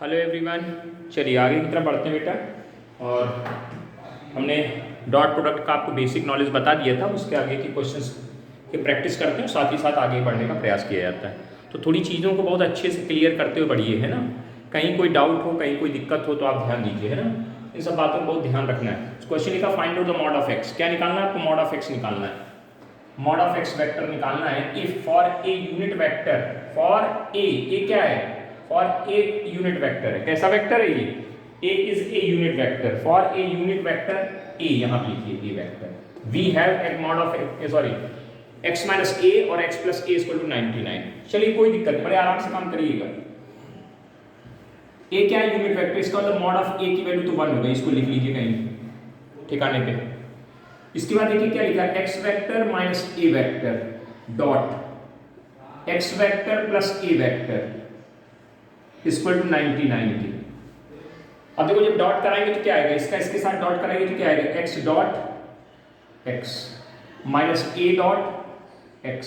Hello everyone, चलिए आगे की तरफ बढ़ते हैं बेटा। और हमने डॉट प्रोडक्ट का आपको बेसिक नॉलेज बता दिया था, उसके आगे की क्वेश्चंस की प्रैक्टिस करते हैं, साथ ही साथ आगे बढ़ने का प्रयास किया जाता है। तो थोड़ी चीज़ों को बहुत अच्छे से क्लियर करते हुए बढ़िए, है ना। कहीं कोई डाउट हो, कहीं कोई दिक्कत हो तो आप ध्यान दीजिए, है ना। इन सब बातों को बहुत ध्यान रखना है। क्वेश्चन लिखा find out the mod of x. क्या निकालना है आपको? मॉड ऑफ एक्स निकालना है। मॉड ऑफ एक्स वेक्टर निकालना है। If for a unit vector, for ए क्या है? फॉर ए यूनिट वेक्टर है। कैसा वेक्टर है ये? A is a unit vector. For a unit vector a, यहां पे लिखिए ए वेक्टर। वी हैव एक mod of sorry x minus a और x plus a equal to 99। चलिए कोई दिक्कत नहीं, बड़े आराम से काम करिएगा। ए क्या है? Unit vector. इसका मतलब मॉड ऑफ ए की वैल्यू तो 1 हो गई, इसको लिख लीजिए कहीं ठिकाने पे। इसके बाद देखिए क्या लिखा है, x vector minus A vector dot x vector plus A vector equal to 99 की। अब देखो जब डॉट कराएंगे तो क्या आएगा, इसका इसके साथ डॉट कराएंगे तो क्या आएगा, x dot x minus A dot x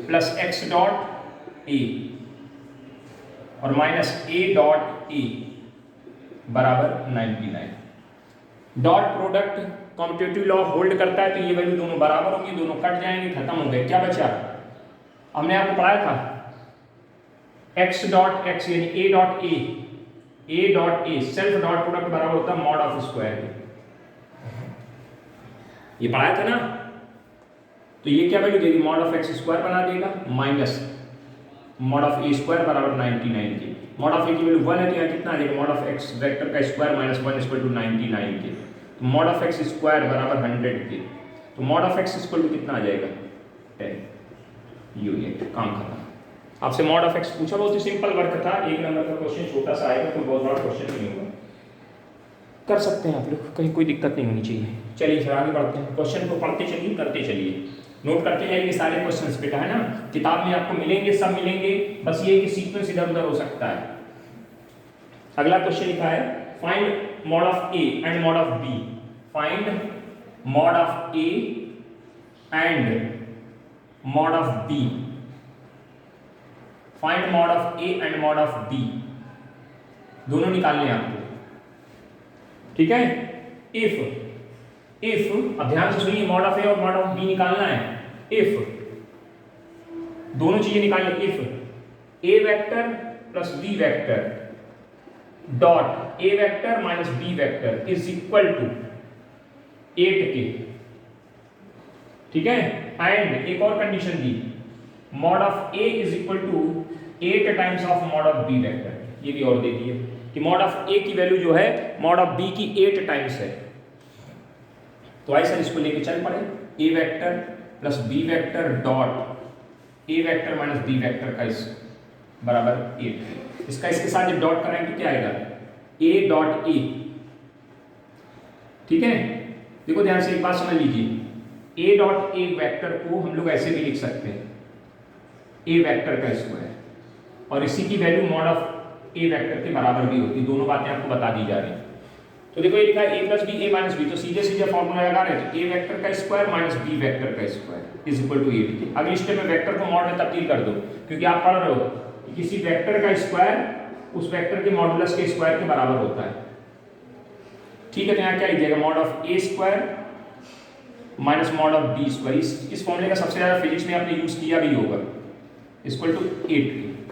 plus x dot A और माइनस ए डॉट ए बराबर 99। Dot product competitive law hold करता है, तो ये वैल्यू दोनों बराबर होंगी, दोनों कट जाएंगे, खत्म हो गए। क्या बचा? हमने आपको पढ़ाया था x डॉट x यानी a dot a self dot product बराबर होता है मॉड ऑफ स्क्वायर के। ये पढ़ाया था ना। तो ये क्या वैल्यू देगी? मॉड ऑफ x स्क्वायर बना देगा minus mod of a square बराबर 99 के। मॉड ऑफ a की वैल्यू 1 है तो यहाँ कितना आ जाएगा? मॉड ऑफ x वेक्टर का स्क्वायर माइनस 1 इक्वल टू 99 के। तो मॉड ऑफ x स्क्वायर बराबर 100 के। तो mod of x equal to कितना आ जाएगा? 10 यूनिट। काम खत्म। आपसे मॉड ऑफ x पूछा, बहुत ही सिंपल वर्क था, एक नंबर का क्वेश्चन, छोटा सा आएगा, कोई बहुत बड़ा क्वेश्चन नहीं होगा, कर सकते हैं आप लोग, कहीं कोई दिक्कत नहीं होनी चाहिए। चलिए फिर आगे बढ़ते हैं। क्वेश्चन को पढ़ते चलिए, करते चलिए, नोट करते जाइए सारे क्वेश्चंस बेटा, है ना। किताब में आपको मिलेंगे, सब मिलेंगे, बस ये कि सीक्वेंस इधर उधर हो सकता है। अगला क्वेश्चन लिखा है find mod of A and mod of B. Find mod of A and mod of B. Find mod of A and mod of B, दोनों निकालने हैं आपको, ठीक है। इफ अब ध्यान से सुनिए, मॉड ऑफ ए और मॉड ऑफ बी निकालना है। इफ दोनों चीजें निकालनी, if A vector plus B vector dot A vector minus B vector is equal to 8 के, ठीक है। एंड एक और कंडीशन दी, mod of A is equal to 8 times of mod of B vector. ये भी और दे दिए कि मॉड ऑफ ए की वैल्यू जो है मॉड ऑफ बी की 8 टाइम्स है। तो आई सर इसको लेके चल पड़े, a vector plus B vector dot A vector minus B vector का इस बराबर 8। इसका इसके साथ जब डॉट कराएंगे तो क्या आएगा? ए डॉट ए, ठीक है। देखो ध्यान से एक बात समझ लीजिए, ए डॉट ए वेक्टर को हम लोग ऐसे भी लिख सकते हैं, ए वेक्टर का स्क्वायर, और इसी की value mod of A vector के बराबर भी होती है। दोनों बातें आपको बता दी जा रही हैं। तो देखो ये लिखा है ए प्लस बी ए माइनस बी, तो सीधे सीधे फॉर्मूला लगा रहे हैं, तो ए वेक्टर का स्क्वायर माइनस बी वेक्टर का स्क्वायर इज इक्वल टू 8 के। अगले स्टेप में वेक्टर को मॉड में तब्दील कर दो, क्योंकि आप पढ़ रहे हो कि किसी वेक्टर का स्क्वायर उस वेक्टर के मॉडुलस के स्क्वायर के बराबर होता है, ठीक है। तो यहाँ क्या लिखिएगा? Mod of A square minus mod of B square. इस फॉर्मूले का सबसे ज्यादा फिजिक्स में आपने यूज किया भी होगा, इक्वल टू 8 की।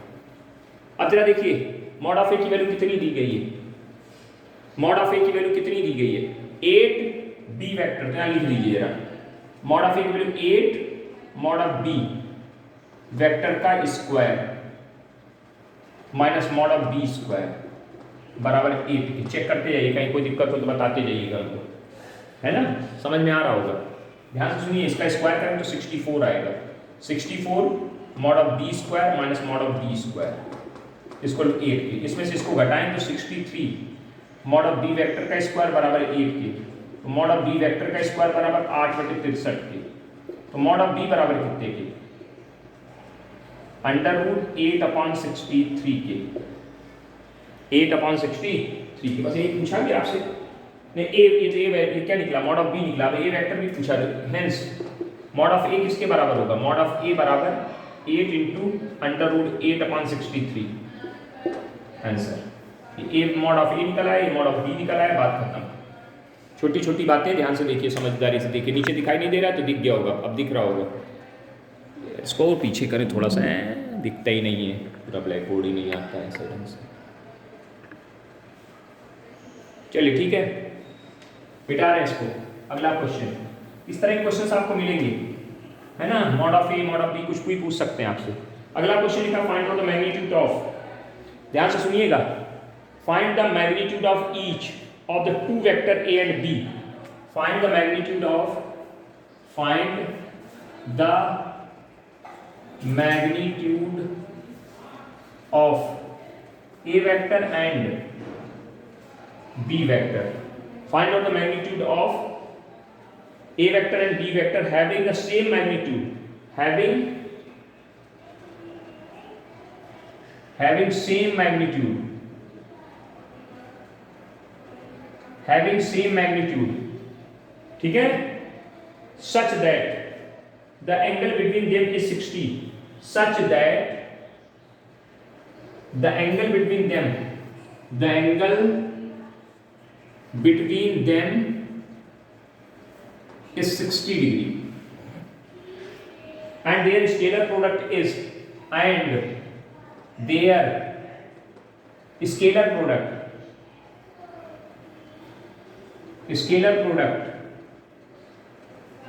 अब जरा देखिए मॉड ऑफ ए की वैल्यू कितनी दी गई है, मॉड ऑफ ए की वैल्यू कितनी दी गई है? 8 बी वेक्टर, तो यहाँ लिख लीजिए जरा, मॉड ऑफ ए की value 8 mod of B vector का square minus mod of B square बराबर 8 की। चेक करते जाइए, कहीं कोई दिक्कत हो तो बताते जाइएगा हमको, है ना। समझ में आ रहा होगा। ध्यान से सुनिए, इसका स्क्वायर करेंगे तो 64 आएगा। 64 mod of B square minus mod of B square equal to 8 के। इसमें से इसको घटाएं तो 63 मॉड ऑफ बी वेक्टर का स्क्वायर बराबर 8 के। तो मॉड ऑफ बी वेक्टर का स्क्वायर बराबर 8/63 के। तो मॉड ऑफ बी बराबर कितने के? √8/63 के। 8/63 के। बस यही पूछा गया आपसे। नहीं, ये क्या निकला? मॉड ऑफ बी निकला। अब ए वेक्टर भी पूछा, हेंस मॉड ऑफ ए किसके बराबर होगा? मॉड ऑफ ए बराबर 8 × √8/63 आंसर। ए मॉड ऑफ ए निकला है, ए मॉड ऑफ बी निकला है, बात खत्म। छोटी छोटी बातें ध्यान से देखिए, समझदारी से देखिए। नीचे दिखाई नहीं दे रहा तो दिख गया होगा, अब दिख रहा होगा। इसको पीछे करें थोड़ा सा, दिखता ही नहीं है, पूरा ब्लैक बोर्ड ही नहीं आता है ऐसे ढंग से। चलिए ठीक है, मिटा रहे हैं इसको। अगला क्वेश्चन, इस तरह के क्वेश्चन आपको मिलेंगे, है ना। Mod of A, mod of B, कुछ भी पूछ सकते हैं आपसे। अगला क्वेश्चन लिखा, find out the magnitude of, ध्यान से सुनिएगा, find the magnitude of each of the two vector A and B. Find the magnitude of, find the magnitude of A vector and b vector. Find out the magnitude of a vector and b vector having the same magnitude, having same magnitude, ठीक है, such that the angle between them is 60, such that the angle between them is 60 degree, and their scalar product is, and their scalar product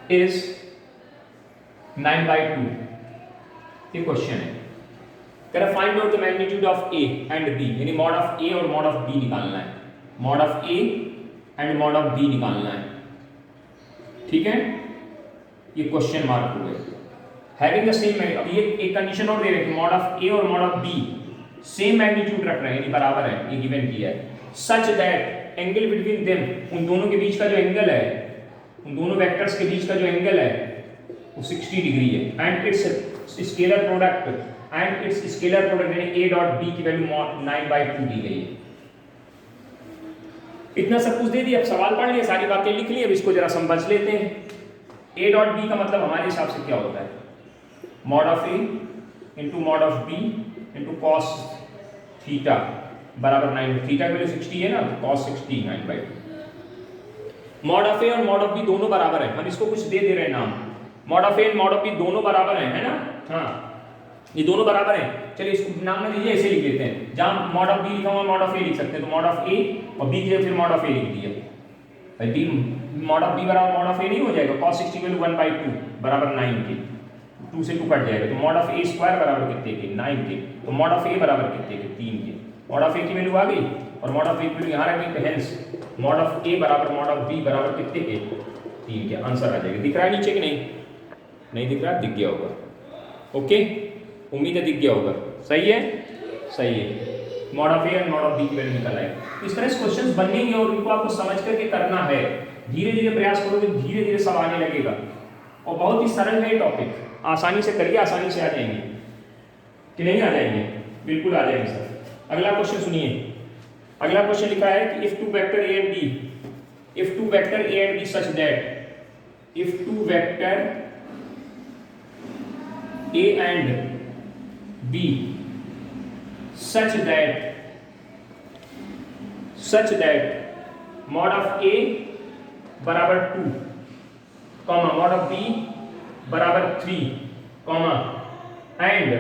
is 9/2। ये question है, कह रहा find out the magnitude of A and B, यानी mod of A और mod of B निकालना है, mod of A and mod of B निकालना है, ठीक है। ये क्वेश्चन मार्क हुए, हैविंग द सेम, अब ये एक कंडीशन और दे रहे हैं, मॉड ऑफ ए और mod of B same magnitude रख रहे हैं, यानी बराबर है, ये गिवन किया है। Such that angle between them, उन दोनों के बीच का जो एंगल है, उन दोनों वेक्टर्स के बीच का जो एंगल है वो 60 डिग्री है, एंड इट्स स्केलर प्रोडक्ट, यानी ए डॉट बी की वैल्यू 9/2 दी गई है। इतना सब कुछ दे दिया, अब सवाल पढ़ लिया, सारी बातें लिख ली, अब इसको जरा समझ लेते हैं। ए डॉट बी का मतलब हमारे हिसाब से क्या होता है, mod of A into mod of B into cos theta बराबर 9, थीटा की वैल्यू 60 है ना, तो कॉस 60 9/2। मॉड ऑफ ए और मॉड ऑफ बी दोनों बराबर है, हम इसको कुछ दे दे रहे हैं नाम, mod of A and mod of B दोनों बराबर है ना, हाँ ये दोनों बराबर हैं। चलिए इसको नाम में दीजिए, ऐसे लिख लेते हैं, जहां मॉड ऑफ बी लिखा हुआ मॉड ऑफ ए लिख सकते हैं, तो मॉड ऑफ ए और बी की जगह फिर मॉड ऑफ ए लिख दिया, भाई मॉड ऑफ बी बराबर मॉड ऑफ ए नहीं हो जाएगा, cos 60 की वैल्यू 1/2 बराबर 9 के, 2 से 2 कट जाएगा, तो मॉड ऑफ ए स्क्वायर बराबर कितने के, 9 के, तो मॉड ऑफ ए बराबर कितने के, 3 के। मॉड ऑफ ए की वैल्यू आ गई और मॉड ऑफ ए की वैल्यू यहाँ रख गई, तो हेंस मॉड ऑफ ए बराबर मॉड ऑफ बी बराबर कितने के, 3 के। आंसर आ जाएगा। दिख रहा है नीचे कि नहीं दिख रहा, दिख गया होगा, ओके, उम्मीद है दिख गया होगा, सही है, सही है। Mod of A and mod of B की वैल्यू निकल आए। इस तरह से क्वेश्चंस बनेंगे और इनको आपको समझ करके करना है, धीरे धीरे प्रयास करोगे, धीरे धीरे सब आने लगेगा, और बहुत ही सरल है टॉपिक, आसानी से करिए, आसानी से आ जाएंगे कि नहीं आ जाएंगे, बिल्कुल आ जाएंगे सर। अगला क्वेश्चन सुनिए, अगला क्वेश्चन लिखा है कि if two vector A and B, if two vector A and B such that, if two vector A and B such that mod of a बराबर 2, mod of b बराबर 3, and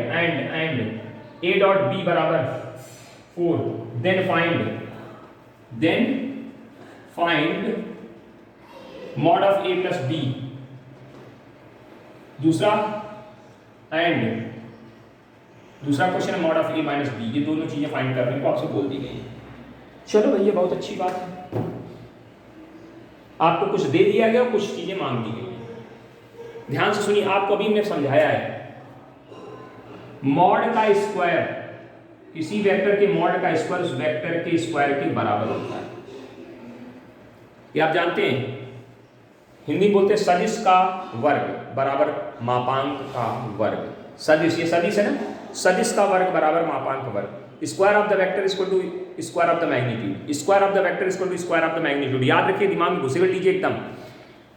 a dot b बराबर 4, then find mod of a plus b। दूसरा question है mod of A minus B, ये दोनों चीजें find करने को आपसे बोल दी गई है। चलो भैया बहुत अच्छी बात है, आपको कुछ दे दिया गया, कुछ चीजें मांग दी गई। ध्यान से सुनिए, आपको अभी मैंने समझाया है, मॉड का स्क्वायर, किसी वेक्टर के मॉड का स्क्वायर उस वेक्टर के स्क्वायर के बराबर होता है, ये आप जानते हैं। हिंदी बोलते हैं सदिश का वर्ग बराबर मापांक का वर्ग। सदिश, ये सदिश है ना, सदिश का वर्ग बराबर मापांक वर्ग। Square of the vector equal to square of the magnitude, square of the vector equal to square of the magnitude. याद रखिए, दिमाग में घुसे हुए लीजिए एकदम।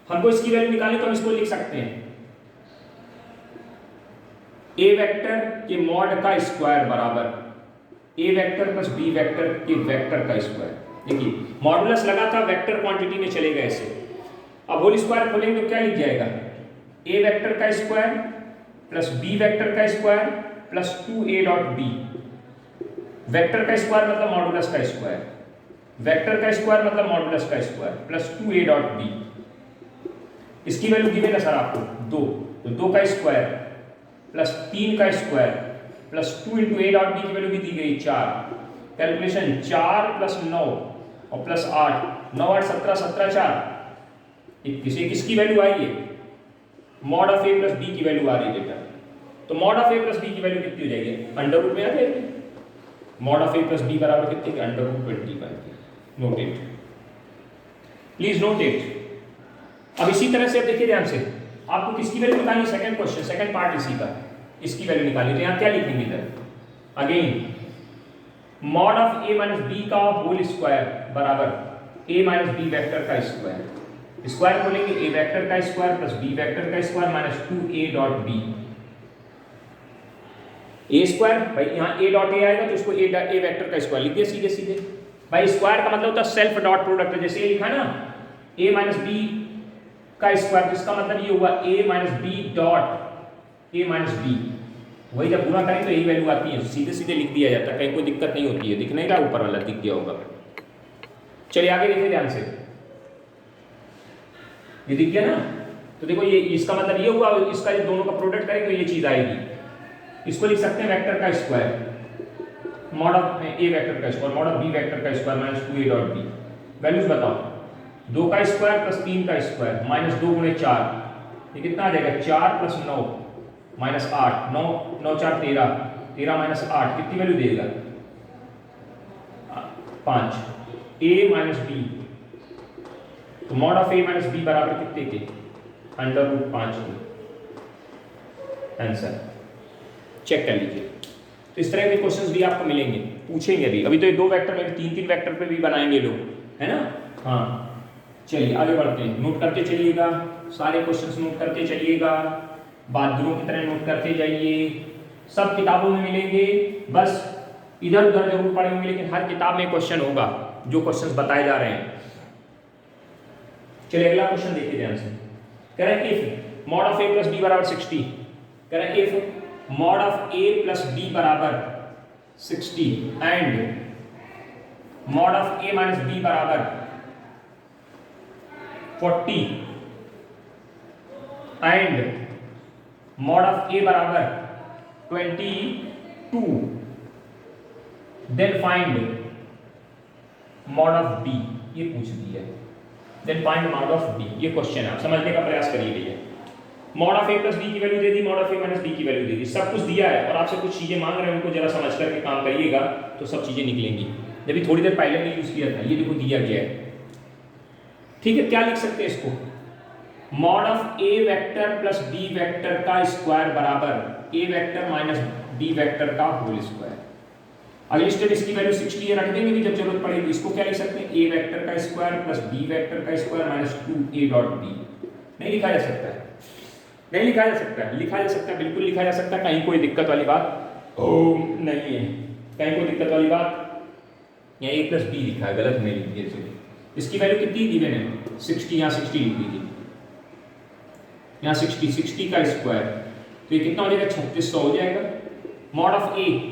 हमको इसकी वैल्यू निकालनी, तो हम इसको लिख सकते हैं ए वेक्टर के मॉड का स्क्वायर बराबर ए वेक्टर प्लस बी वेक्टर के वेक्टर का स्क्वायर। देखिए मॉडुलस लगा था, वेक्टर क्वांटिटी में चले गए ऐसे। अब होल स्क्वायर खोलेंगे तो क्या लिख जाएगा, ए वेक्टर का स्क्वायर प्लस बी वेक्टर का square plus 2a dot B. Vector का स्क्वायर मतलब मॉडुलस का स्क्वायर, वेक्टर का स्क्वायर मतलब मॉडुलस का square plus 2a dot B. इसकी वैल्यू गिवन है सर आपको 2, तो 2 का स्क्वायर प्लस 3 का square plus 2 into A dot B की वैल्यू भी दी गई 4। कैलकुलेशन 4 प्लस 9 और प्लस 8, 9 8 17, 17 4 21। किसकी वैल्यू आई है, mod of A plus B की वैल्यू आ रही है बेटा। तो mod of A plus B की वैल्यू कितनी हो जाएगी, अंडर रूट में आ जाएगी। Mod of A plus B बराबर कितनी, under root 25। Note it, please note it. अब इसी तरह से अब देखिए ध्यान से, आपको किसकी वैल्यू निकालनी, सेकंड क्वेश्चन, सेकंड पार्ट इसी का, इसकी वैल्यू निकालनी। तो यहाँ क्या लिखेंगे इधर, again mod of A minus b का होल स्क्वायर बराबर ए माइनस बी वेक्टर का स्क्वायर। स्क्वायर खोलेंगे, ए वेक्टर का स्क्वायर प्लस बी वेक्टर का square minus 2a dot b. A square भाई यहाँ ए डॉट ए आएगा तो इसको ए वेक्टर का स्क्वायर लिख दिया सीधे सीधे। भाई स्क्वायर का मतलब होता है सेल्फ डॉट प्रोडक्ट, जैसे ये लिखा ना ए माइनस बी का स्क्वायर, जिसका मतलब ये हुआ a minus b dot a minus b. वही जब गुणा करें तो यही वैल्यू आती है, सीधे सीधे लिख दिया जाता है, कहीं कोई दिक्कत नहीं होती है। दिखने का ऊपर वाला दिख गया होगा। चलिए आगे देखिए ध्यान से, ये दिख गया ना। तो देखो ये इसका मतलब ये हुआ, इसका ये दोनों का प्रोडक्ट करें तो ये चीज आएगी। इसको लिख सकते हैं वेक्टर का square, mod of A vector का square mod of B vector का square minus 2a dot b. Values बताओ, 2 का स्क्वायर प्लस 3 का स्क्वायर माइनस 2 गुणे 4, ये कितना आ जाएगा, 4 प्लस 9 माइनस 8, 9 9 4 13, 13 माइनस 8 कितनी वैल्यू देगा, 5। ए माइनस बी, तो mod of A minus B बराबर कितने के, अंडर रूट 5 के। आंसर चेक कर लीजिए। तो इस तरह के क्वेश्चंस भी आपको मिलेंगे, पूछेंगे भी। अभी तो ये 2 वेक्टर में 3-3 वेक्टर पे भी बनाएंगे लोग, है ना। हाँ चलिए आगे बढ़ते हैं, नोट करते चलिएगा, सारे क्वेश्चंस नोट करते चलिएगा, बहादुरों की तरह नोट करते जाइए। सब किताबों में मिलेंगे, बस इधर उधर जरूर पढ़े होंगे, लेकिन हर किताब में क्वेश्चन होगा जो क्वेश्चंस बताए जा रहे हैं। चलिए अगला क्वेश्चन देखिए ध्यान से। कह रहे हैं if mod of A plus B बराबर 60, कह रहे हैं if mod of A plus B बराबर 60 and mod of A minus B बराबर 40 एंड मॉड ऑफ ए बराबर 22, then find mod of B. ये पूछ दिया है, then find mod of B. ये क्वेश्चन है, आप समझने का प्रयास करिए भैया। Mod of A plus B की वैल्यू दे दी, mod of A minus B की वैल्यू दे दी, सब कुछ दिया है और आपसे कुछ चीजें मांग रहे हैं, उनको जरा समझ करके काम करिएगा तो सब चीजें निकलेंगी। जब थोड़ी देर पहले नहीं यूज किया था, ये देखो दिया गया है, ठीक है। क्या लिख सकते हैं इसको, mod of A vector plus B vector का स्क्वायर बराबर ए वेक्टर माइनस बी वेक्टर का होल स्क्वायर। अगली स्टेप इसकी वैल्यू 60 है, रख देंगे भी जब जरूरत पड़ेगी। इसको क्या लिख सकते हैं, ए वेक्टर का स्क्वायर प्लस बी वेक्टर का square minus 2a dot B. नहीं लिखा जा सकता है, नहीं लिखा जा सकता है, लिखा जा सकता है, बिल्कुल लिखा जा सकता है। कहीं कोई दिक्कत वाली बात नहीं है, कहीं कोई दिक्कत वाली बात। यहाँ a प्लस बी लिखा है, गलत नहीं लिख दिया। इसकी वैल्यू कितनी गिवन है, 60, यहाँ 60 लिख दीजिए, यहाँ 60 का स्क्वायर, तो ये कितना हो जाएगा, 3600 हो जाएगा। Mod of A,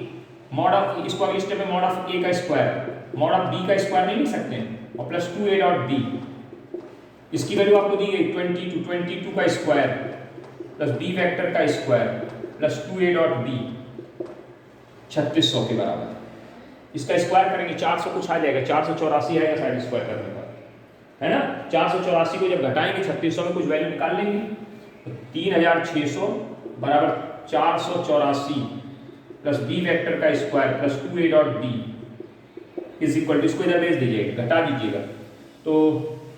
mod of, इसको अगले स्टेप में मॉड ऑफ ए का स्क्वायर मॉड ऑफ बी का स्क्वायर नहीं लिख सकते हैं, और प्लस 2a डॉट बी। इसकी वैल्यू आपको दी गई 22 का स्क्वायर प्लस बी वेक्टर का square plus 2a dot B 3600 के बराबर। इसका स्क्वायर करेंगे 400 कुछ आ जाएगा, 484 आएगा साइड स्क्वायर करने का, है ना। 484 को जब घटाएंगे 3600 में कुछ वैल्यू निकाल लेंगे, तो 3600 बराबर 484 प्लस बी वेक्टर का square plus 2a dot B is equal to, इसको इधर भेज दीजिएगा, घटा दीजिएगा, तो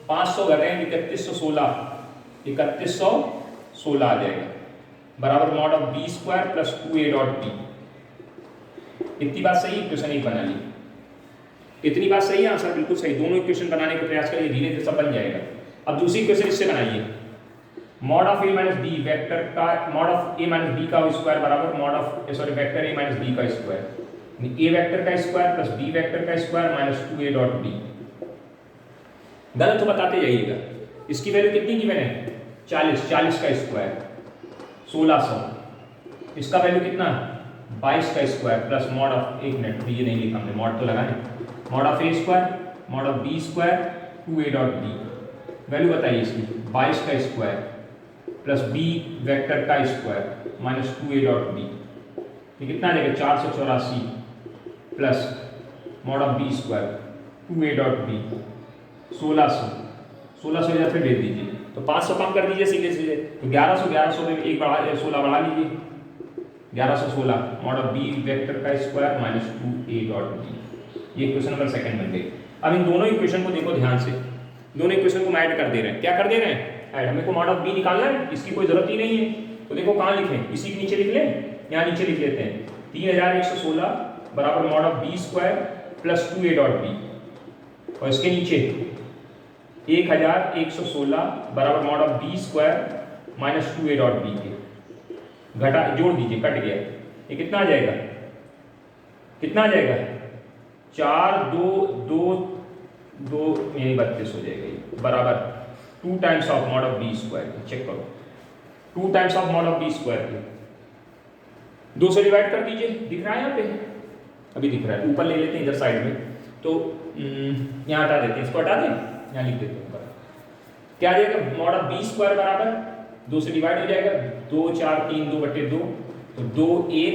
500 घटाएंगे 3116 आ जाएगा, बराबर mod of B square plus 2a dot B. इतनी बात सही, इक्वेशन एक बना ली, इतनी बात सही है, आंसर बिल्कुल सही। दोनों इक्वेशन बनाने का प्रयास करिए, धीरे धीरे सब बन जाएगा। अब दूसरी इक्वेशन इससे बनाइए, mod of A minus B vector का, mod of A minus b का स्क्वायर बराबर mod of, sorry, vector a minus b का स्क्वायर। ए वेक्टर का स्क्वायर प्लस बी वेक्टर का square minus 2a dot b. गलत तो बताते जाइएगा। इसकी वैल्यू कितनी गिवन है 40, 40 का स्क्वायर 1600। इसका वैल्यू कितना 22 का स्क्वायर प्लस मॉड ऑफ, एक मिनट ये नहीं लिखा हमने, मॉड तो लगाए, mod of A square mod of B square 2a dot B. Value बताइए इसकी 22 का स्क्वायर प्लस बी वेक्टर का square minus 2a dot B. ये कितना आ जाएगा 484 plus mod of B square 2a dot B 1600 इधर फिर भेज दीजिए तो 500 कम कर दीजिए सीधे सीधे, तो 1100 में एक बढ़ा 16 बढ़ा लीजिए 1116 मॉड ऑफ बी वेक्टर का square minus 2a dot B. ये क्वेश्चन नंबर सेकंड बन गई। अब इन दोनों इक्वेशन को देखो ध्यान से, दोनों इक्वेशन को हम ऐड कर दे रहे हैं। क्या कर दे रहे हैं ऐड, हमें को मॉड ऑफ बी निकालना है, इसकी कोई जरूरत ही नहीं है। तो देखो कहाँ लिखें, इसी के नीचे लिख लें, यहाँ नीचे लिख लेते हैं 3116 बराबर mod of B square plus 2a dot B, और इसके नीचे 1116 बराबर mod of B square minus 2a dot B के घटा जोड़ दीजिए, कट गया। ये कितना आ जाएगा, कितना आ जाएगा 4 2 2 2 यानी 32 हो जाएगा ये, बराबर 2 times of mod of B square. Check करो 2 times of mod of B square के 2 से डिवाइड कर दीजिए, दिख रहा है यहाँ पे, अभी दिख रहा है, ऊपर ले लेते हैं इधर साइड में, तो यहाँ हटा देते हैं, इसको हटा दें, यहाँ लिख देते हैं ऊपर। क्या आ जाएगा मॉड ऑफ बी स्क्वायर बराबर 2 से डिवाइड हो जाएगा 2 4 3 2/2, तो 2 1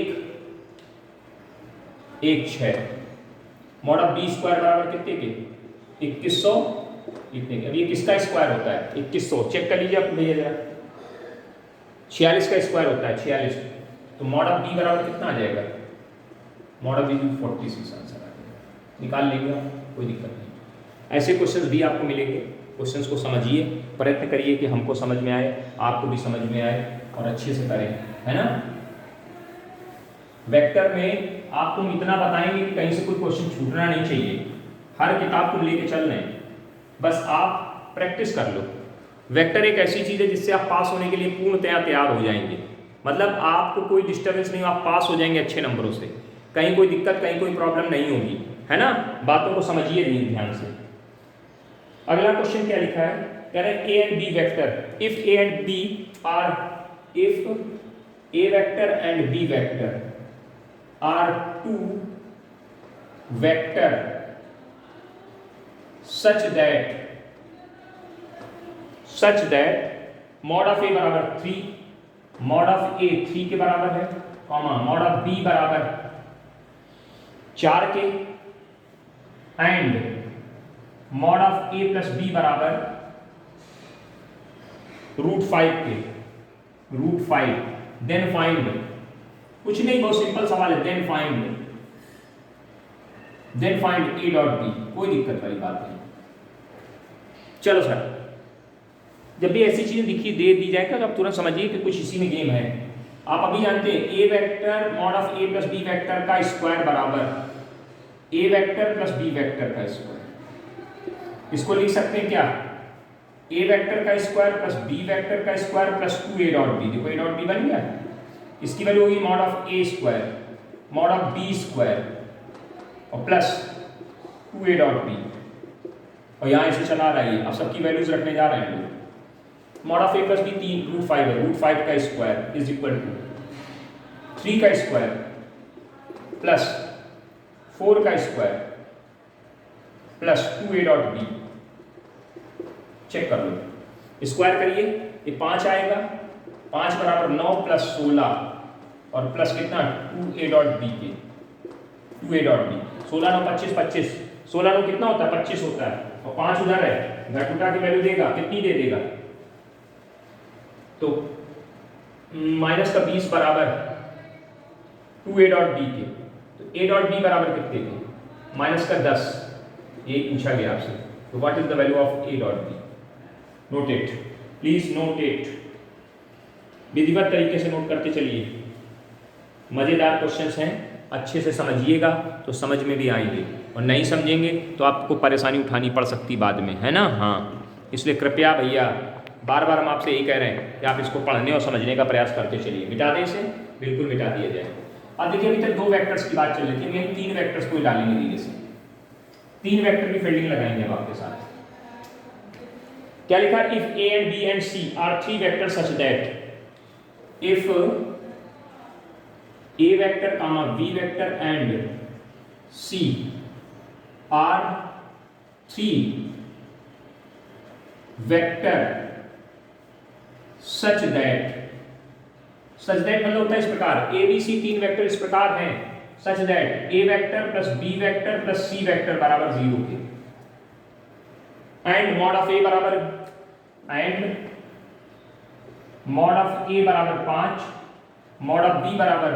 1 6 मॉड ऑफ बी स्क्वायर बराबर कितने के 2100 इतने के। अब ये किसका स्क्वायर होता है 2100, चेक कर लीजिए आप भैया जरा, 46 का स्क्वायर होता है 46, तो मॉड ऑफ बी बराबर कितना आ जाएगा, मॉड ऑफ बी 46 आंसर आ जाएगा, निकाल लेंगे आप, कोई दिक्कत नहीं। ऐसे क्वेश्चंस भी आपको मिलेंगे, क्वेश्चंस को समझिए, प्रयत्न करिए कि हमको समझ में आए, आपको भी समझ में आए और अच्छे से करें, है ना। वेक्टर में आपको हम इतना बताएंगे कि कहीं से कोई क्वेश्चन छूटना नहीं चाहिए, हर किताब को लेके चल रहे हैं, बस आप प्रैक्टिस कर लो। वेक्टर एक ऐसी चीज़ है जिससे आप पास होने के लिए पूर्णतया तैयार हो जाएंगे, मतलब आपको कोई डिस्टर्बेंस नहीं, आप पास हो जाएंगे अच्छे नंबरों से, कहीं कोई दिक्कत कहीं कोई प्रॉब्लम नहीं होगी, है ना। बातों को समझिए ध्यान से। अगला क्वेश्चन क्या लिखा है, कह रहे हैं a and b vector, if A and b are, if A vector and b vector are two vector such that mod of ए बराबर 3, मॉड ऑफ ए 3 के बराबर है, कॉमा मॉड ऑफ बी बराबर 4 के, and mod of A plus B बराबर √5 के, √5, then find, कुछ नहीं बहुत सिंपल सवाल है, then find A dot B, कोई दिक्कत वाली बात नहीं। चलो सर, जब भी ऐसी चीजें दिखी दे दी जाएगा तो आप तुरंत समझिए कि कुछ इसी में गेम है। आप अभी जानते हैं ए vector mod of A plus B vector का स्क्वायर बराबर ए वेक्टर प्लस बी वेक्टर का स्क्वायर। इसको लिख सकते हैं क्या, ए वेक्टर का स्क्वायर प्लस बी वेक्टर का स्क्वायर प्लस 2a डॉट बी। देखो a डॉट बी बन गया, इसकी वैल्यू होगी mod of A square mod of B square और प्लस 2a डॉट बी, और यहाँ इसे चला रहा है, अब सबकी वैल्यूज रखने जा रहे हैं लोग। Mod of A plus B 3 √5 है, √5 का स्क्वायर इज इक्वल टू 3 का स्क्वायर प्लस 4 का square plus 2a dot B. Check कर लो, स्क्वायर करिए, ये 5 आएगा, 5 बराबर 9 प्लस 16 और प्लस कितना 2a डॉट बी के, 2a डॉट बी, 16 9 25 25, 16 9 कितना होता है 25 होता है, और 5 उधर है, घट उठा की वैल्यू देगा, कितनी दे देगा, तो माइनस का 20 बराबर 2a डॉट बी के, तो a डॉट बी बराबर कितने के माइनस का 10, ये पूछा गया आपसे, तो what is the value of a dot B. Note it, please note it, विधिवत तरीके से नोट करते चलिए, मजेदार क्वेश्चंस हैं, अच्छे से समझिएगा तो समझ में भी आएंगे, और नहीं समझेंगे तो आपको परेशानी उठानी पड़ सकती बाद में, है ना। हाँ, इसलिए कृपया भैया बार बार हम आपसे यही कह रहे हैं कि आप इसको पढ़ने और समझने का प्रयास करते चलिए। मिटा दें इसे, बिल्कुल मिटा दिया जाए। अब देखिए अभी तक 2 वेक्टर्स की बात चल रही थी, हम 3 वेक्टर्स को डालेंगे धीरे से, 3 वेक्टर की फील्डिंग लगाएंगे अब आपके साथ। क्या लिखा? If A and B and C are 3 vector such that if A vector comma B vector and C are 3 vector such that मतलब होता है इस प्रकार, ए बी सी 3 वेक्टर इस प्रकार हैं such that A vector plus B vector plus C vector बराबर 0 के, एंड मॉड ऑफ ए बराबर 5, मॉड ऑफ बी बराबर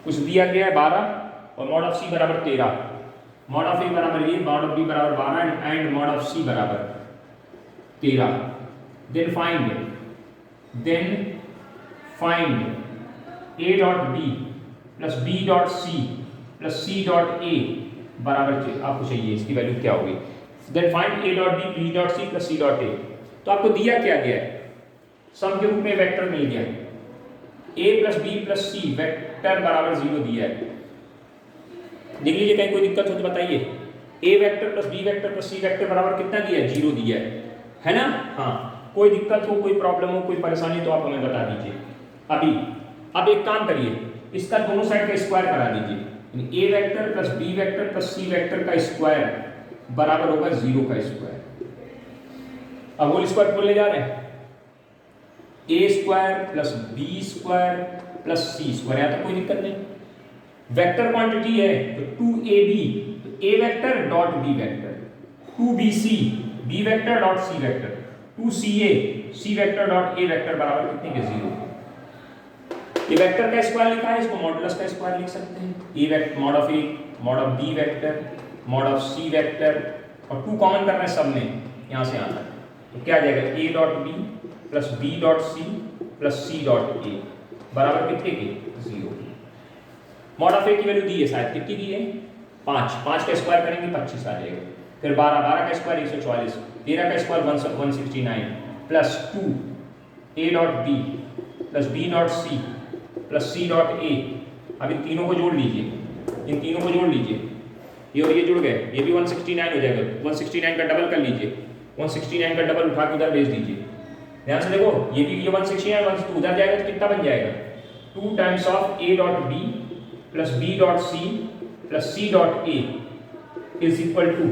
कुछ दिया गया है 12 और मॉड ऑफ सी बराबर 13, मॉड ऑफ ए बराबर ये, मॉड ऑफ बी बराबर 12 एंड मॉड ऑफ सी बराबर 13। Then find A dot B plus B dot C plus C dot A बराबर आपको चाहिए, इसकी वैल्यू क्या होगी? Then find A dot B B dot C plus C dot A. तो आपको दिया क्या गया है? सम के रूप में वेक्टर मिल गया, ए प्लस बी प्लस सी वेक्टर बराबर 0 दिया है। देख लीजिए कहीं कोई दिक्कत हो तो बताइए। A vector plus B vector plus C vector बराबर कितना दिया है? 0 दिया है ना? हाँ, कोई दिक्कत हो, कोई प्रॉब्लम हो, कोई परेशानी तो आप हमें बता दीजिए अभी। अब एक काम करिए, इसका दोनों साइड का स्क्वायर करा दीजिए। A vector plus B vector plus C vector का स्क्वायर बराबर होगा 0 का स्क्वायर। अब होल स्क्वायर खोलने जा रहे हैं, a square plus b square plus c square, या तो कोई दिक्कत नहीं। वेक्टर क्वांटिटी है तो 2ab, तो a vector dot B vector, 2bc b vector dot C vector, 2ca c vector dot A vector बराबर कितने के? 0। ये वेक्टर का स्क्वायर लिखा है, इसको मॉडुलस का स्क्वायर लिख सकते हैं। ए vector mod of A mod of B vector mod of c vector, और 2 कॉमन करना है सब में, यहाँ से यहाँ तक, तो क्या आ जाएगा? A dot B plus B dot C plus C dot A बराबर कितने के? 0। मॉड ऑफ ए की वैल्यू दी है शायद, कितनी दी है? 5 का स्क्वायर करेंगे 25 आ जाएगा। फिर 12 का स्क्वायर 144, 13 का square 169 plus 2 A dot B plus B dot C plus C dot A. अब इन तीनों को जोड़ लीजिए, इन तीनों को जोड़ लीजिए, ये और ये जुड़ गए, ये भी 169 हो जाएगा। 169 का डबल कर लीजिए, 169 का डबल उठा के उधर भेज दीजिए। ध्यान से देखो, ये भी ये 169 तो उधर जाएगा तो कितना बन जाएगा? 2 times of A dot B plus B dot C plus C dot A is equal to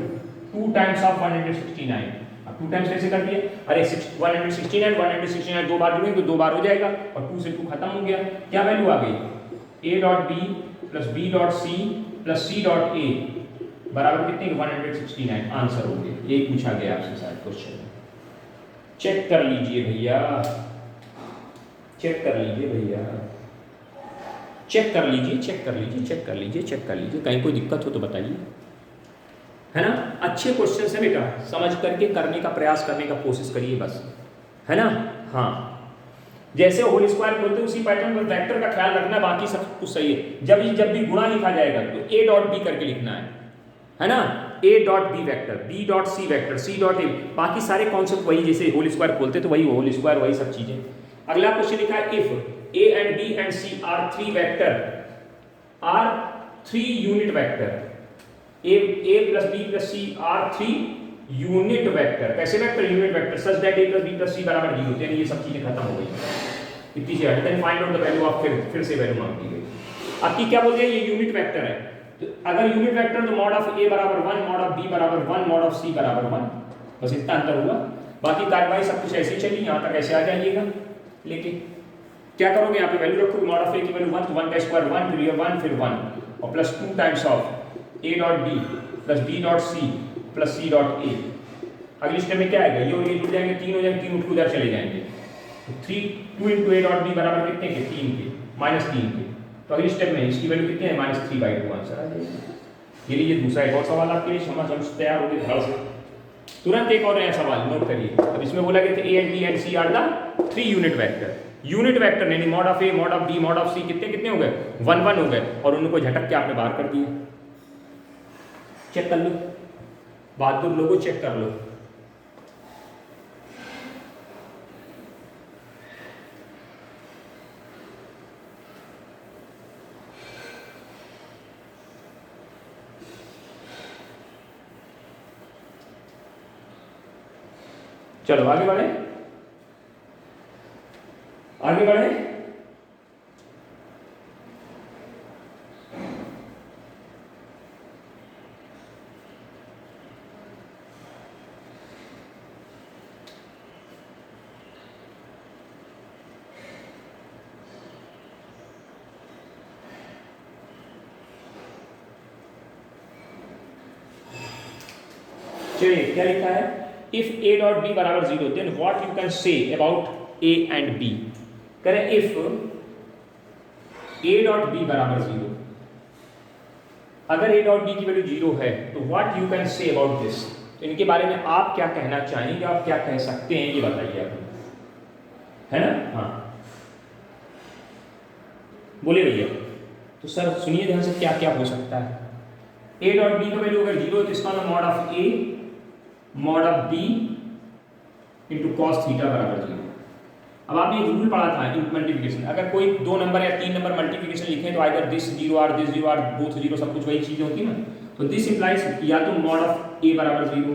2 times of 169। अब 2 टाइम्स कैसे कर दिए? अरे 169 दो बार जुड़ेंगे तो 2 बार हो जाएगा, और 2 से 2 खत्म हो गया। क्या वैल्यू आ गई? A dot B plus B dot C plus C dot A बराबर कितने? 169 आंसर हो गया। यही पूछा गया आपसे शायद क्वेश्चन में। चेक कर लीजिए भैया, चेक कर लीजिए भैया, चेक कर लीजिए, चेक कर लीजिए, चेक कर लीजिए, चेक कर लीजिए, कहीं कोई दिक्कत हो तो बताइए, है ना? अच्छे क्वेश्चन से बेटा समझ करके करने का प्रयास करने का कोशिश करिए बस, है ना? हाँ, जैसे होल स्क्वायर बोलते हैं उसी पैटर्न में वेक्टर का ख्याल रखना, बाकी सब कुछ सही है। जब भी गुणा लिखा जाएगा तो ए डॉट बी करके लिखना है ना? A dot B vector, B dot C vector, C dot A, बाकी सारे कॉन्सेप्ट वही, जैसे होल स्क्वायर बोलते तो वही होल स्क्वायर, वही सब चीजें। अगला क्वेश्चन लिखा है if A and B and C are 3 vector, are 3 unit vector, a plus b plus c are 3 unit vector. कैसे vector? Unit vector such that a plus b plus c बराबर 0, यानी ये सब चीजें खत्म हो गई। इतनी सी then find out the value of, फिर से वैल्यू मांग दी गई। आपकी क्या बोल दिया? ये यूनिट वेक्टर है, तो अगर यूनिट वेक्टर तो मॉड ऑफ ए बराबर 1, मॉड ऑफ बी बराबर 1, मॉड ऑफ सी बराबर 1, बस इतना अंतर हुआ। बाकी कार्रवाई सब कुछ ऐसे ही चली, यहाँ तक ऐसे आ जाइएगा। लेकिन क्या करोगे? यहाँ पे वैल्यू रखोगे, मॉड ऑफ ए की वैल्यू 1, तो 1 का स्क्वायर 1, फिर ये 1 फिर 1, और plus 2 times of A dot B plus B dot C plus C dot A. अगली स्टेप में क्या आएगा? ये और ये जुड़ जाएंगे, 3 हो जाएंगे, 3 उठ उधर चले जाएंगे, तो 2 इंटू ए डॉट बी बराबर कितने के? 3 के, -3 के। तो अगली स्टेप में इसकी वैल्यू कितनी है? -3/2 आंसर आ जाएगा। ये लीजिए दूसरा एक और सवाल आपके लिए, समझ तैयार हो गए घर से। तुरंत एक और नया सवाल नोट करिए। अब इसमें बोला गया था a and B and C are the 3 unit vector. Unit vector यानी mod of A, mod of b, mod of c कितने हो गए? 1 1 हो गए, और उनको झटक के आपने बाहर कर दिए। चेक कर लो, बहादुर लोगों चेक कर लो। चलो आगे बढ़े, आगे बढ़े। चलिए क्या लिखा है, इफ ए डॉट बी बराबर 0 then what you can say about A and B. करें इफ ए डॉट बी बराबर 0, अगर ए डॉट बी की वैल्यू 0 है तो what you can say about this, तो इनके बारे में आप क्या कहना चाहेंगे, आप क्या कह सकते हैं, ये बताइए आप, है ना। हाँ बोले भैया। तो सर सुनिए ध्यान से, क्या क्या हो सकता है। ए डॉट बी का वैल्यू अगर 0 है तो इसका मतलब mod of A mod of B into cos theta बराबर 0। अब आपने एक रूल पढ़ा था मल्टीप्लिकेशन, अगर कोई 2 नंबर या 3 नंबर मल्टीप्लिकेशन लिखे तो आइदर दिस 0 और दिस 0 और बोथ 0, सब कुछ वही चीज़ होती है ना। तो दिस इंप्लाइज या तो मॉड ऑफ ए बराबर 0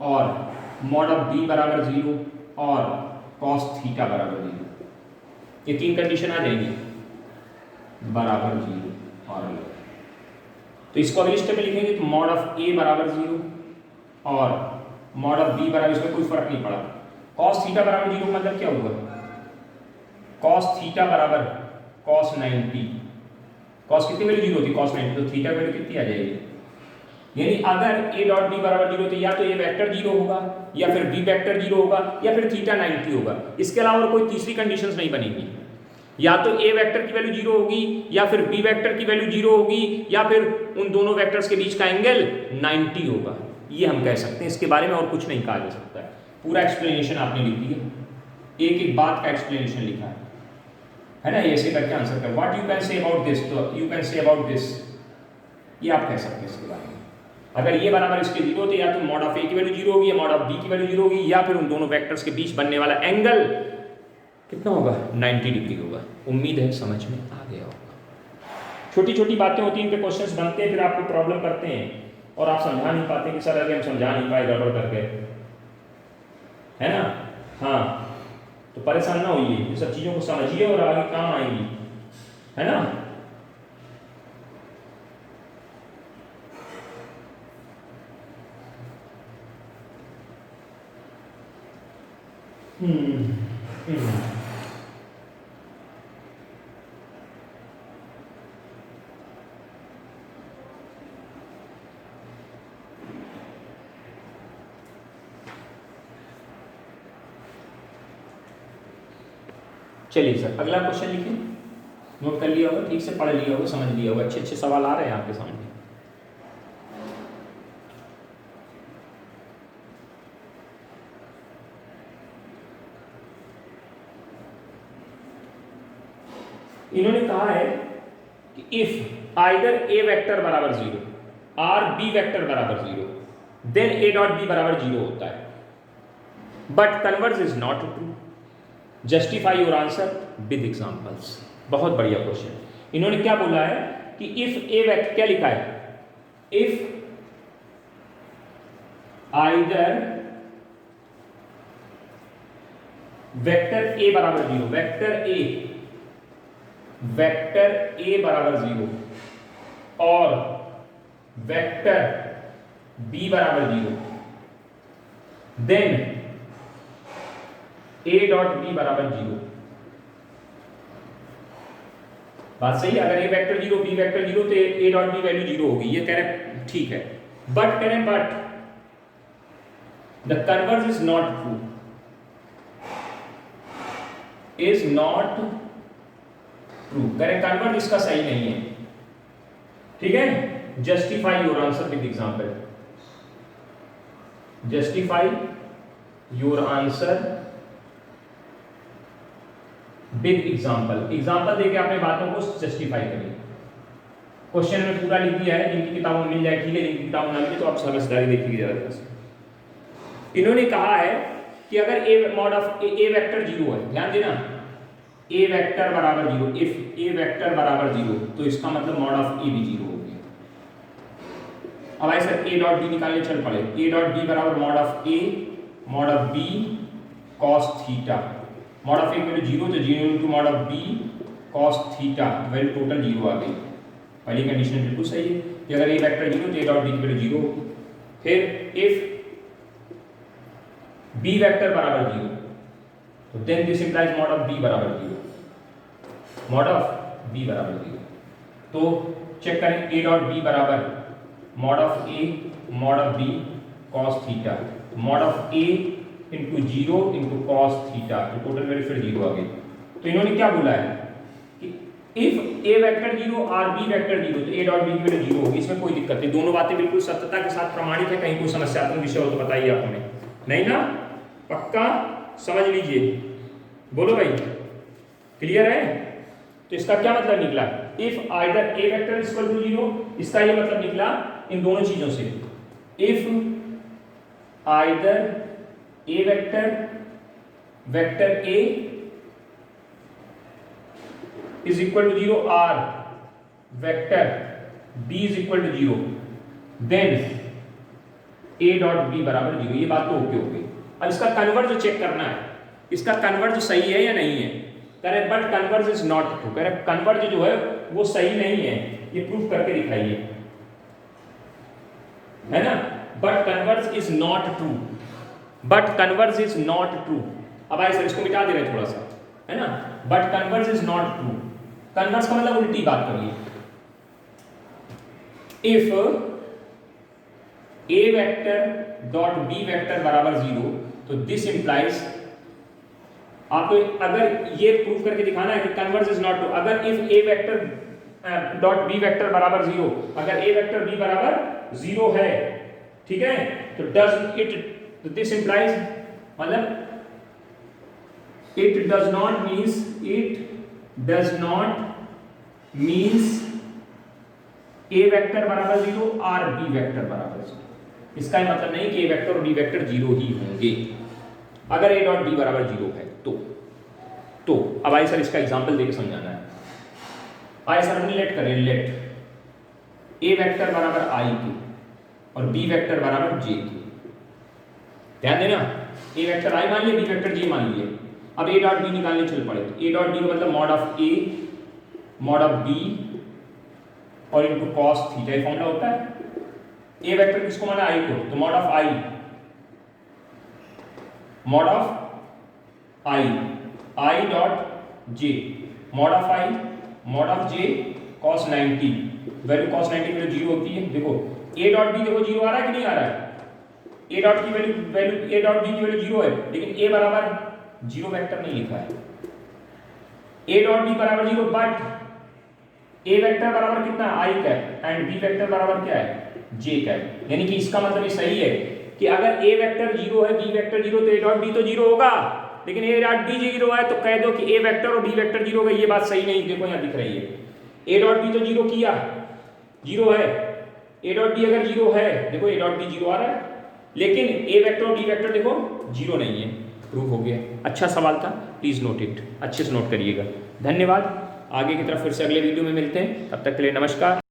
और मॉड ऑफ बी बराबर 0 और कॉस थीटा बराबर 0, ये 3 कंडीशन आ जाएंगी बराबर 0 और तो इसको अगले स्टेप में लिखेंगे तो मॉड ऑफ ए बराबर 0 और मॉड ऑफ बी बराबर, इसमें कोई फर्क नहीं पड़ा। कॉस थीटा बराबर 0 मतलब क्या हुआ, कॉस थीटा बराबर कॉस 90, कॉस कितनी वैल्यू 0 होती, कॉस 90, तो थीटा वैल्यू कितनी आ जाएगी। यानी अगर ए डॉट बी बराबर 0 तो या तो ए वेक्टर 0 होगा या फिर बी वेक्टर 0 होगा या फिर थीटा 90 होगा, इसके अलावा कोई तीसरी कंडीशंस नहीं बनेगी। या तो ए वेक्टर की वैल्यू 0 होगी या फिर बी वेक्टर की वैल्यू 0 होगी या फिर उन दोनों वेक्टर्स के बीच का एंगल 90 होगा, ये हम कह सकते हैं। इसके बारे में और कुछ नहीं कहा जा सकता है। पूरा एक्सप्लेनेशन आपने लिख दिया, एक एक बात का एक्सप्लेनेशन लिखा है ना। ऐसे करके आंसर कर, what you can say about this, तो you can say about this, ये आप कह सकते हैं इसके बारे में। अगर ये बराबर इसके 0 तो या तो मॉड ऑफ ए की वैल्यू 0 होगी या मॉड ऑफ बी की वैल्यू 0 होगी या फिर उन दोनों वेक्टर्स के बीच बनने वाला एंगल कितना होगा, 90 डिग्री होगा। उम्मीद है समझ में आ गया होगा। छोटी छोटी बातें होती हैं, इनके क्वेश्चंस बनते हैं, फिर आपको प्रॉब्लम करते हैं और आप समझा नहीं पाते कि सर अरे हम समझा नहीं पाए गड़बड़ करके, है ना। हाँ तो परेशान ना होइए, ये सब चीज़ों को समझिए और आगे काम आएंगी, है ना। चलिए सर अगला क्वेश्चन लिखिए, नोट कर लिया होगा, ठीक से पढ़ लिया होगा, समझ लिया होगा, अच्छे अच्छे सवाल आ रहे हैं आपके सामने। इन्होंने कहा है कि इफ आइदर ए वेक्टर बराबर 0 और बी वेक्टर बराबर 0 देन ए डॉट बी बराबर 0 होता है, but converse is not true, justify your answer with examples. बहुत बढ़िया क्वेश्चन। इन्होंने क्या बोला है कि इफ ए वेक्टर, क्या लिखा है, इफ आइदर वेक्टर ए बराबर 0, वेक्टर ए बराबर 0 और वेक्टर बी बराबर 0 देन ए डॉट बी बराबर 0। बात सही है, अगर ए वेक्टर 0 बी वेक्टर 0 तो ए डॉट बी वैल्यू 0 होगी, ये कह रहे ठीक है। बट कह रहे but the converse is not true, is not true, कह रहे कन्वर्स इसका सही नहीं है, ठीक है। Justify your answer with example, justify your answer with example. Example देके आपने बातों को जस्टिफाई करिए। क्वेश्चन में पूरा लिख दिया है, जिनकी किताबों में मिल जाए ठीक है, जिनकी किताबों में मिले तो आप समझदारी देखिए जरा। इन्होंने कहा है कि अगर ए मॉड ऑफ ए वेक्टर 0 है, ध्यान देना, ए वेक्टर बराबर 0, इफ ए वेक्टर बराबर 0 तो इसका मतलब मॉड ऑफ ए भी 0 हो गया। अब ऐसा ए डॉट बी निकालने चल पड़े, ए डॉट बी बराबर mod of A mod of B cos theta, mod of a की वैल्यू 0 तो 0 into mod of B cos theta, value total 0 आ गई। पहली कंडीशन बिल्कुल सही है कि अगर ए वेक्टर 0 तो ए डॉट बी की वैल्यू 0 होगी। फिर इफ बी वेक्टर बराबर 0 तो then this implies mod of B बराबर 0, मॉड ऑफ बी बराबर 0। तो चेक करें ए डॉट बी बराबर mod of A mod of B cos theta, mod of A into 0 into cos theta, तो total value फिर 0 आ गई। तो इन्होंने क्या बोला है कि इफ ए वेक्टर 0 और बी वेक्टर 0 तो ए डॉट बी की वैल्यू 0 होगी। इसमें कोई दिक्कत नहीं, दोनों बातें बिल्कुल सत्यता के साथ प्रमाणित है। कहीं कोई समस्यात्मक विषय हो तो बताइए आप हमें, नहीं ना? पक्का समझ लीजिए, बोलो भाई, क्लियर है? तो इसका क्या मतलब निकला, if either A vector is equal to 0, इसका ये मतलब निकला इन दोनों चीजों से, if either A vector A is equal to 0 और vector B is equal to 0 then A dot B बराबर 0। ये बात तो ओके हो गई। अब इसका कन्वर्ज चेक करना है, इसका कन्वर्ज सही है या नहीं है। कह रहे but converse is not true, कह रहे कन्वर्ज जो है वो सही नहीं है, ये प्रूफ करके दिखाइए, है ना? But converse is not true, but converse is not true. अब आइए सर इसको मिटा दे रहे थोड़ा सा, है ना? But converse is not true, converse का मतलब उल्टी बात करिए। If A vector dot B vector बराबर 0 तो दिस इंप्लाइज, आपको अगर ये प्रूफ करके दिखाना है कि कन्वर्ज इज नॉट ट्रू, अगर if A vector dot B vector बराबर 0, अगर ए वेक्टर बी बराबर 0 है, ठीक है, तो डज इट, तो दिस इंप्लाइज, मतलब it does not means, it does not means A vector बराबर 0 और बी वेक्टर बराबर 0। इसका मतलब नहीं कि ए वेक्टर और बी वेक्टर 0 ही होंगे अगर ए डॉट बी बराबर 0 है तो अब आइए सर इसका एग्जांपल देके समझाना है। आइए सर हमने लेट करें, लेट ए वेक्टर बराबर आई के और बी वेक्टर बराबर जे के। ध्यान देना, ए वेक्टर आई मान लिया, बी वेक्टर जे मान लिया। अब ए डॉट बी निकालने चल पड़े, ए डॉट बी का मतलब mod of A mod of B और इनटू कॉस थीटा, ये फॉर्मूला होता है। ए वेक्टर किसको माना, आई को, तो mod of I I dot J, mod of J cos 90, value cos 90 की वैल्यू 0 होती है। देखो ए डॉट बी, देखो 0 आ रहा है कि नहीं आ रहा है? ए डॉट की वैल्यू ए डॉट बी की वैल्यू 0 है, लेकिन ए बराबर 0 वेक्टर नहीं लिखा है। ए डॉट बी बराबर 0 बट ए वेक्टर बराबर कितना, आई का, एंड बी वेक्टर बराबर क्या है, जे का। यानी कि इसका मतलब ये सही है कि अगर ए वेक्टर 0 है, बी वेक्टर 0, तो ए डॉट बी तो 0 होगा, लेकिन ए डॉट बी 0 है तो कह दो कि ए वेक्टर और बी वेक्टर 0 होगा। ये बात सही नहीं, देखो यहाँ दिख रही है, ए डॉट बी तो 0 किया, 0 है, ए डॉट बी अगर 0 है, देखो ए डॉट बी 0 आ रहा है, लेकिन ए वेक्टर और बी वेक्टर देखो 0 नहीं है। प्रूफ हो गया। अच्छा सवाल था, प्लीज नोट इट, अच्छे से नोट करिएगा। धन्यवाद। आगे की तरफ फिर से अगले वीडियो में मिलते हैं, तब तक के लिए नमस्कार।